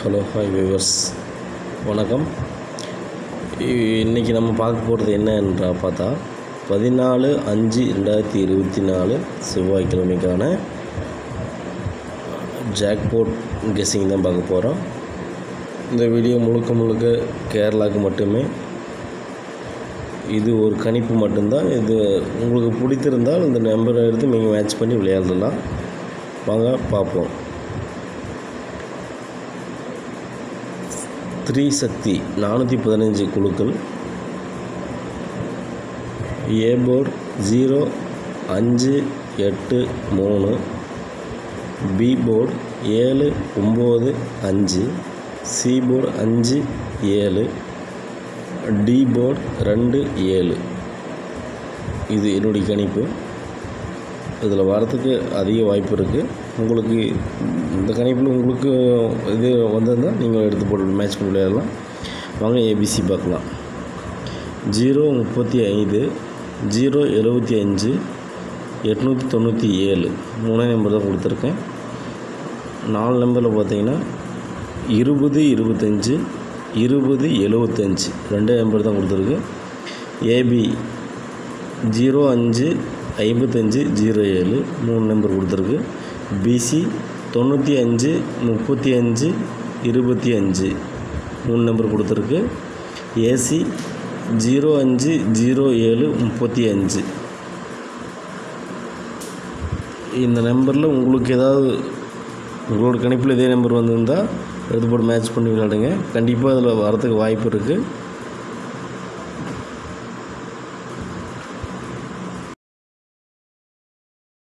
Hello hi viewers, வணக்கம். இன்றைக்கி நம்ம பார்க்க போகிறது என்னன்றா பார்த்தா 14/5/2024 செவ்வாய்க்கிழமைக்கான ஜாக்பாட் கெஸ்ஸிங் தான் பார்க்க போகிறோம். இந்த வீடியோ முழுக்க கேரளாவுக்கு மட்டுமே. இது ஒரு கணிப்பு மட்டும்தான். இது உங்களுக்கு பிடித்திருந்தால் இந்த நம்பரை எடுத்து நீங்கள் மேட்ச் பண்ணி விளையாடலாம். வாங்க பார்ப்போம். 3 சக்தி 415 குழுக்கள். A board 0 5 8 3, B board 7 9 5, C board 5 7, D board 2 7. இது என்னுடைய கணிப்பு. இதில் வரத்துக்கு அதிக வாய்ப்பு இருக்குது. உங்களுக்கு இந்த கணிப்பில் உங்களுக்கு இது வந்திருந்தால் நீங்கள் எடுத்து போட்டு மேட்ச் பண்ணி விளையாடலாம். வாங்க ஏபிசி பார்க்கலாம். 0 35, 0 75, 897 3 நம்பர் தான் கொடுத்துருக்கேன். 4 நம்பரில் பார்த்தீங்கன்னா 20 25, 20 75 2 நம்பர் தான் கொடுத்துருக்கு. ஏபி 0 5 55 07 3 நம்பர் கொடுத்துருக்கு. பிசி 95 35 25 3 நம்பர் கொடுத்துருக்கு. ஏசி 05 07 35. இந்த நம்பரில் உங்களுக்கு ஏதாவது உங்களோட கணிப்பில் இதே நம்பர் வந்திருந்தால் எடுத்து போட்டு மேட்ச் பண்ணி விளையாடுங்க. கண்டிப்பாக அதில் வரத்துக்கு வாய்ப்பு இருக்குது.